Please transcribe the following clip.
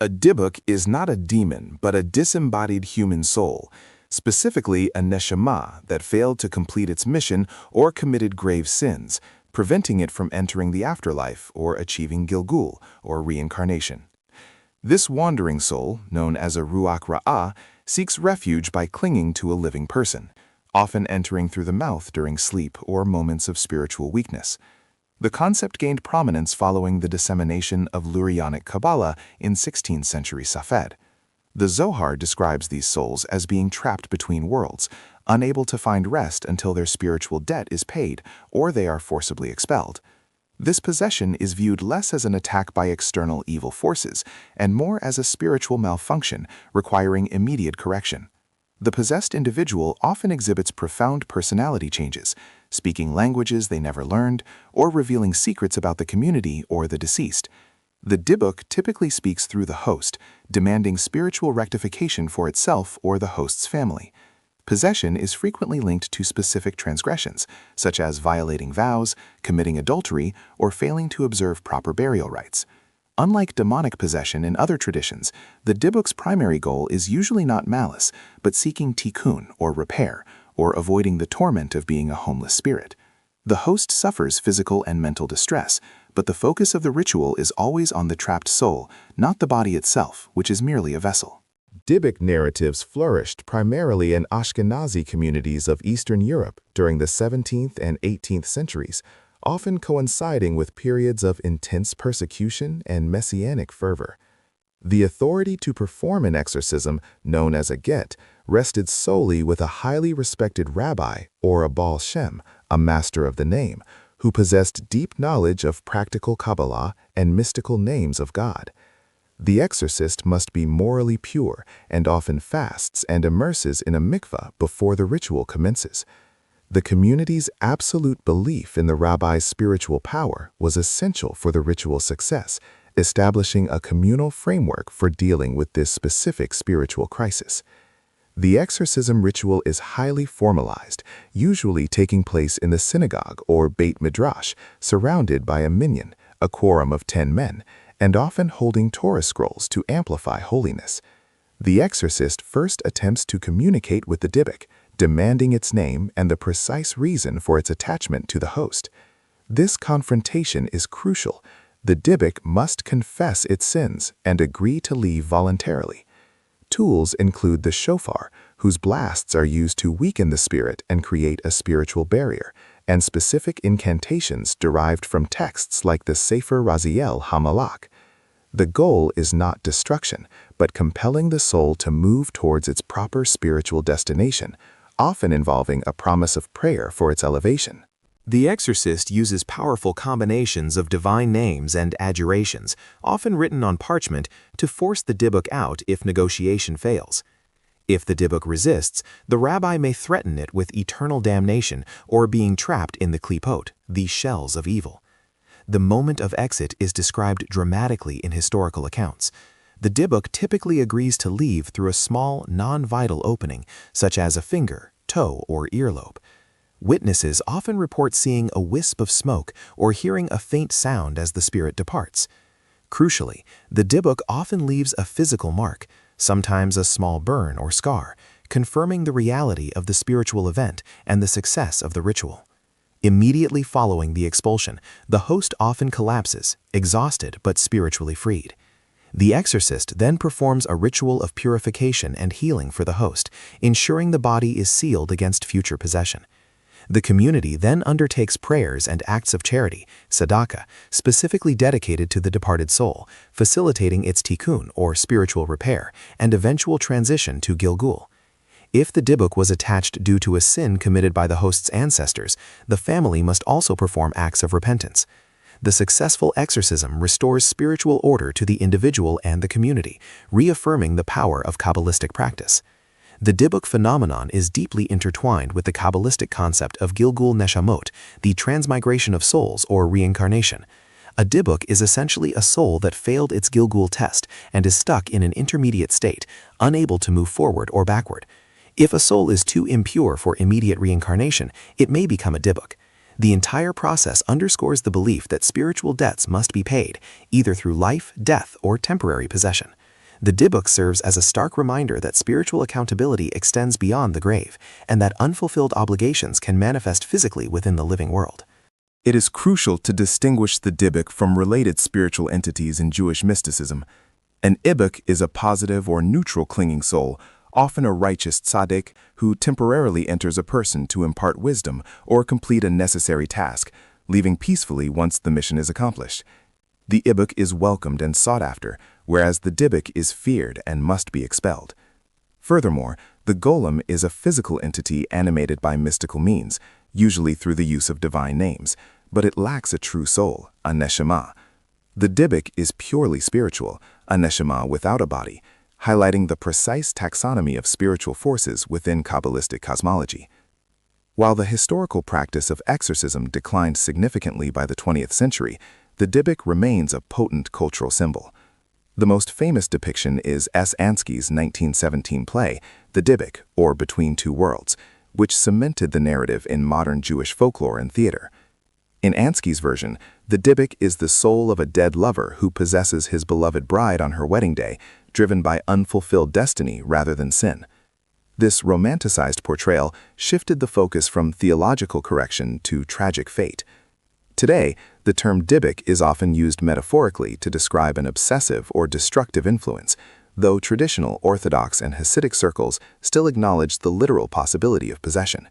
A Dybbuk is not a demon, but a disembodied human soul, specifically a neshama that failed to complete its mission or committed grave sins, preventing it from entering the afterlife or achieving Gilgul, or reincarnation. This wandering soul, known as a ruach ra'ah, seeks refuge by clinging to a living person, often entering through the mouth during sleep or moments of spiritual weakness. The concept gained prominence following the dissemination of Lurianic Kabbalah in 16th century Safed. The Zohar describes these souls as being trapped between worlds, unable to find rest until their spiritual debt is paid or they are forcibly expelled. This possession is viewed less as an attack by external evil forces and more as a spiritual malfunction requiring immediate correction. The possessed individual often exhibits profound personality changes, speaking languages they never learned, or revealing secrets about the community or the deceased. The Dybbuk typically speaks through the host, demanding spiritual rectification for itself or the host's family. Possession is frequently linked to specific transgressions, such as violating vows, committing adultery, or failing to observe proper burial rites. Unlike demonic possession in other traditions, the Dybbuk's primary goal is usually not malice, but seeking Tikkun, or repair, or avoiding the torment of being a homeless spirit. The host suffers physical and mental distress, but the focus of the ritual is always on the trapped soul, not the body itself, which is merely a vessel. Dybbuk narratives flourished primarily in Ashkenazi communities of Eastern Europe during the 17th and 18th centuries, often coinciding with periods of intense persecution and messianic fervor. The authority to perform an exorcism, known as a Gett, rested solely with a highly respected rabbi or a Baal Shem, a master of the name, who possessed deep knowledge of practical Kabbalah and mystical names of God. The exorcist must be morally pure and often fasts and immerses in a mikveh before the ritual commences. The community's absolute belief in the rabbi's spiritual power was essential for the ritual's success, establishing a communal framework for dealing with this specific spiritual crisis. The exorcism ritual is highly formalized, usually taking place in the synagogue or Beit Midrash, surrounded by a minyan, a quorum of 10 men, and often holding Torah scrolls to amplify holiness. The exorcist first attempts to communicate with the Dybbuk, demanding its name and the precise reason for its attachment to the host. This confrontation is crucial. The Dybbuk must confess its sins and agree to leave voluntarily. Tools include the Shofar, whose blasts are used to weaken the spirit and create a spiritual barrier, and specific incantations derived from texts like the Sefer Raziel HaMalak. The goal is not destruction, but compelling the soul to move towards its proper spiritual destination, often involving a promise of prayer for its elevation. The exorcist uses powerful combinations of divine names and adjurations, often written on parchment, to force the Dybbuk out if negotiation fails. If the Dybbuk resists, the rabbi may threaten it with eternal damnation or being trapped in the klipot, the shells of evil. The moment of exit is described dramatically in historical accounts. The Dybbuk typically agrees to leave through a small, non-vital opening, such as a finger, toe, or earlobe. Witnesses often report seeing a wisp of smoke or hearing a faint sound as the spirit departs. Crucially, the Dybbuk often leaves a physical mark, sometimes a small burn or scar, confirming the reality of the spiritual event and the success of the ritual. Immediately following the expulsion, the host often collapses, exhausted but spiritually freed. The exorcist then performs a ritual of purification and healing for the host, ensuring the body is sealed against future possession. The community then undertakes prayers and acts of charity, tzedakah, specifically dedicated to the departed soul, facilitating its tikkun, or spiritual repair, and eventual transition to Gilgul. If the Dybbuk was attached due to a sin committed by the host's ancestors, the family must also perform acts of repentance. The successful exorcism restores spiritual order to the individual and the community, reaffirming the power of Kabbalistic practice. The Dybbuk phenomenon is deeply intertwined with the Kabbalistic concept of Gilgul Neshamot, the transmigration of souls or reincarnation. A Dybbuk is essentially a soul that failed its Gilgul test and is stuck in an intermediate state, unable to move forward or backward. If a soul is too impure for immediate reincarnation, it may become a Dybbuk. The entire process underscores the belief that spiritual debts must be paid, either through life, death, or temporary possession. The Dybbuk serves as a stark reminder that spiritual accountability extends beyond the grave, and that unfulfilled obligations can manifest physically within the living world. It is crucial to distinguish the Dybbuk from related spiritual entities in Jewish mysticism. An Ibbuk is a positive or neutral clinging soul, often a righteous tzaddik who temporarily enters a person to impart wisdom or complete a necessary task, leaving peacefully once the mission is accomplished. The Ibbuk is welcomed and sought after, whereas the Dybbuk is feared and must be expelled. Furthermore, the golem is a physical entity animated by mystical means, usually through the use of divine names, but it lacks a true soul, a neshama. The Dybbuk is purely spiritual, a neshama without a body, highlighting the precise taxonomy of spiritual forces within Kabbalistic cosmology. While the historical practice of exorcism declined significantly by the 20th century, the Dybbuk remains a potent cultural symbol. The most famous depiction is S. Ansky's 1917 play, The Dybbuk, or Between Two Worlds, which cemented the narrative in modern Jewish folklore and theater. In Ansky's version, the Dybbuk is the soul of a dead lover who possesses his beloved bride on her wedding day, driven by unfulfilled destiny rather than sin. This romanticized portrayal shifted the focus from theological correction to tragic fate. Today, the term Dybbuk is often used metaphorically to describe an obsessive or destructive influence, though traditional Orthodox and Hasidic circles still acknowledge the literal possibility of possession.